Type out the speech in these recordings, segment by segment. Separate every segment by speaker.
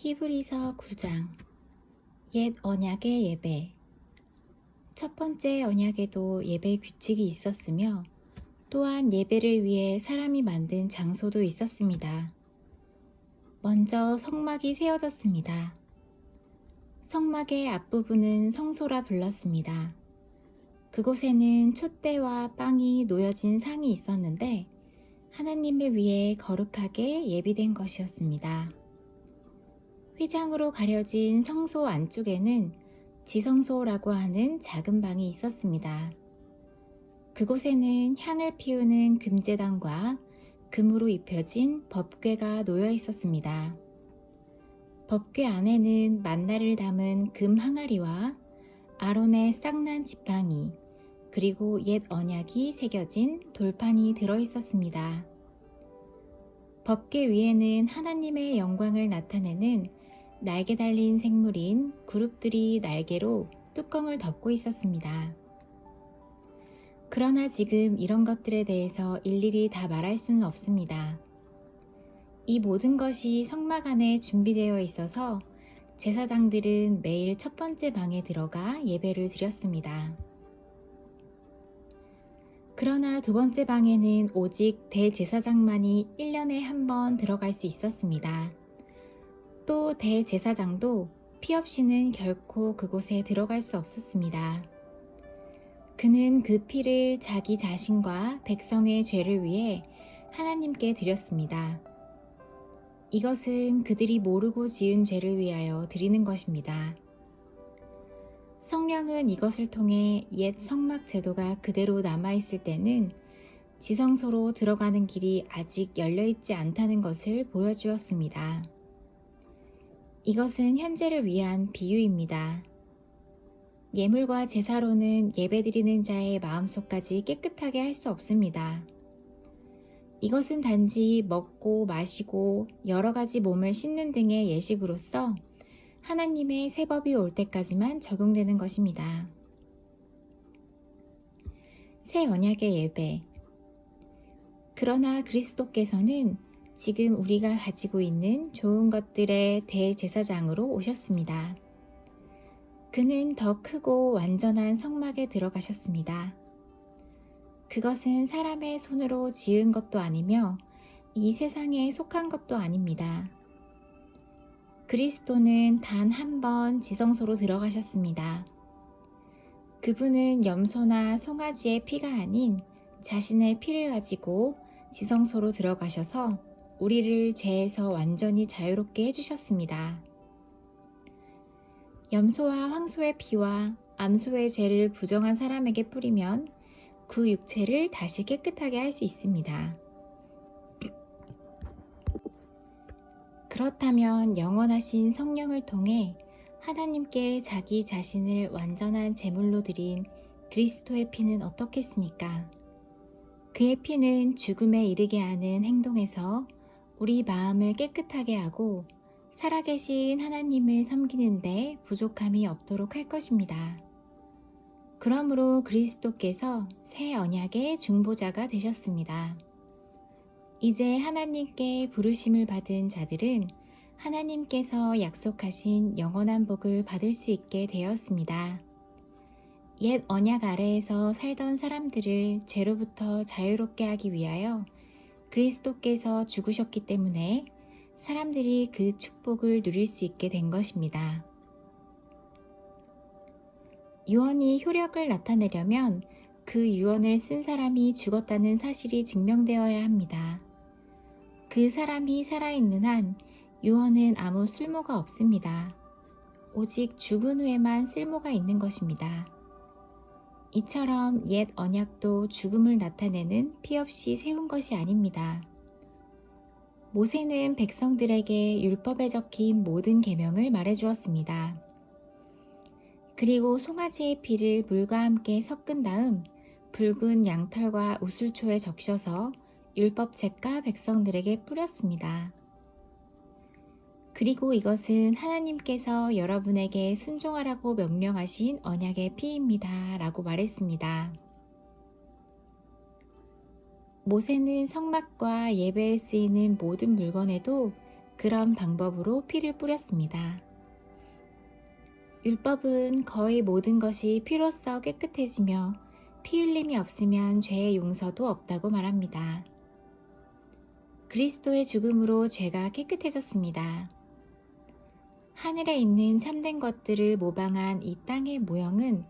Speaker 1: 히브리서 9장 옛 언약의 예배. 첫 번째 언약에도 예배 규칙이 있었으며 또한 예배를 위해 사람이 만든 장소도 있었습니다. 먼저 성막이 세워졌습니다. 성막의 앞부분은 성소라 불렀습니다. 그곳에는 촛대와 빵이 놓여진 상이 있었는데 하나님을 위해 거룩하게 예비된 것이었습니다. 휘장으로 가려진 성소 안쪽에는 지성소라고 하는 작은 방이 있었습니다. 그곳에는 향을 피우는 금제단과 금으로 입혀진 법궤가 놓여 있었습니다. 법궤 안에는 만나를 담은 금 항아리와 아론의 싹난 지팡이, 그리고 옛 언약이 새겨진 돌판이 들어 있었습니다. 법궤 위에는 하나님의 영광을 나타내는 날개 달린 생물인 그룹들이 날개로 뚜껑을 덮고 있었습니다. 그러나 지금 이런 것들에 대해서 일일이 다 말할 수는 없습니다. 이 모든 것이 성막 안에 준비되어 있어서 제사장들은 매일 첫 번째 방에 들어가 예배를 드렸습니다. 그러나 두 번째 방에는 오직 대제사장만이 1년에 한 번 들어갈 수 있었습니다. 또 대제사장도 피 없이는 결코 그곳에 들어갈 수 없었습니다. 그는 그 피를 자기 자신과 백성의 죄를 위해 하나님께 드렸습니다. 이것은 그들이 모르고 지은 죄를 위하여 드리는 것입니다. 성령은 이것을 통해 옛 성막 제도가 그대로 남아있을 때는 지성소로 들어가는 길이 아직 열려있지 않다는 것을 보여주었습니다. 이것은 현재를 위한 비유입니다. 예물과 제사로는 예배드리는 자의 마음속까지 깨끗하게 할 수 없습니다. 이것은 단지 먹고 마시고 여러 가지 몸을 씻는 등의 예식으로서 하나님의 새 법이 올 때까지만 적용되는 것입니다. 새 언약의 예배. 그러나 그리스도께서는 지금 우리가 가지고 있는 좋은 것들의 대제사장으로 오셨습니다. 그는 더 크고 완전한 성막에 들어가셨습니다. 그것은 사람의 손으로 지은 것도 아니며 이 세상에 속한 것도 아닙니다. 그리스도는 단 한 번 지성소로 들어가셨습니다. 그분은 염소나 송아지의 피가 아닌 자신의 피를 가지고 지성소로 들어가셔서 우리를 죄에서 완전히 자유롭게 해주셨습니다. 염소와 황소의 피와 암소의 죄를 부정한 사람에게 뿌리면 그 육체를 다시 깨끗하게 할 수 있습니다. 그렇다면 영원하신 성령을 통해 하나님께 자기 자신을 완전한 제물로 드린 그리스도의 피는 어떻겠습니까? 그의 피는 죽음에 이르게 하는 행동에서 우리 마음을 깨끗하게 하고 살아계신 하나님을 섬기는데 부족함이 없도록 할 것입니다. 그러므로 그리스도께서 새 언약의 중보자가 되셨습니다. 이제 하나님께 부르심을 받은 자들은 하나님께서 약속하신 영원한 복을 받을 수 있게 되었습니다. 옛 언약 아래에서 살던 사람들을 죄로부터 자유롭게 하기 위하여 그리스도께서 죽으셨기 때문에 사람들이 그 축복을 누릴 수 있게 된 것입니다. 유언이 효력을 나타내려면 그 유언을 쓴 사람이 죽었다는 사실이 증명되어야 합니다. 그 사람이 살아있는 한 유언은 아무 쓸모가 없습니다. 오직 죽은 후에만 쓸모가 있는 것입니다. 이처럼 옛 언약도 죽음을 나타내는 피 없이 세운 것이 아닙니다. 모세는 백성들에게 율법에 적힌 모든 계명을 말해주었습니다. 그리고 송아지의 피를 물과 함께 섞은 다음 붉은 양털과 우슬초에 적셔서 율법책과 백성들에게 뿌렸습니다. 그리고 이것은 하나님께서 여러분에게 순종하라고 명령하신 언약의 피입니다 라고 말했습니다. 모세는 성막과 예배에 쓰이는 모든 물건에도 그런 방법으로 피를 뿌렸습니다. 율법은 거의 모든 것이 피로써 깨끗해지며 피 흘림이 없으면 죄의 용서도 없다고 말합니다. 그리스도의 죽음으로 죄가 깨끗해졌습니다. 하늘에 있는 참된 것들을 모방한 이 땅의 모형은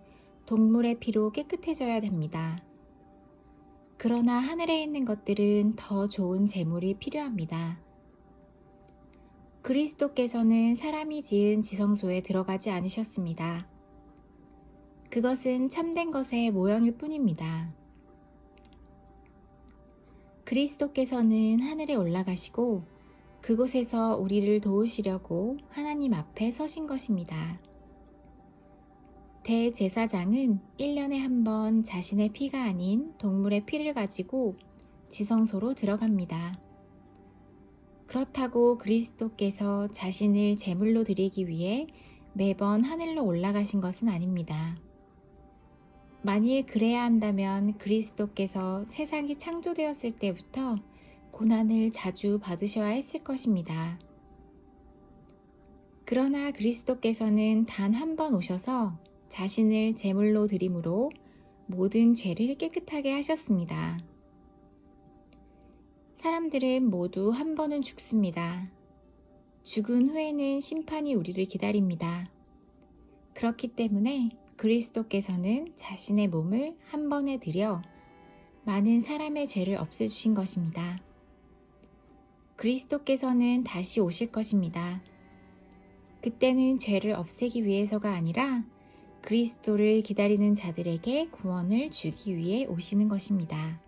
Speaker 1: 동물의 피로 깨끗해져야 됩니다. 그러나 하늘에 있는 것들은 더 좋은 제물이 필요합니다. 그리스도께서는 사람이 지은 지성소에 들어가지 않으셨습니다. 그것은 참된 것의 모형일 뿐입니다. 그리스도께서는 하늘에 올라가시고 그곳에서 우리를 도우시려고 하나님 앞에 서신 것입니다. 대제사장은 1년에 한 번 자신의 피가 아닌 동물의 피를 가지고 지성소로 들어갑니다. 그렇다고 그리스도께서 자신을 제물로 드리기 위해 매번 하늘로 올라가신 것은 아닙니다. 만일 그래야 한다면 그리스도께서 세상이 창조되었을 때부터 고난을 자주 받으셔야 했을 것입니다. 그러나 그리스도께서는 단 한 번 오셔서 자신을 제물로 드림으로 모든 죄를 깨끗하게 하셨습니다. 사람들은 모두 한 번은 죽습니다. 죽은 후에는 심판이 우리를 기다립니다. 그렇기 때문에 그리스도께서는 자신의 몸을 한 번에 드려 많은 사람의 죄를 없애주신 것입니다. 그리스도께서는 다시 오실 것입니다. 그때는 죄를 없애기 위해서가 아니라 그리스도를 기다리는 자들에게 구원을 주기 위해 오시는 것입니다.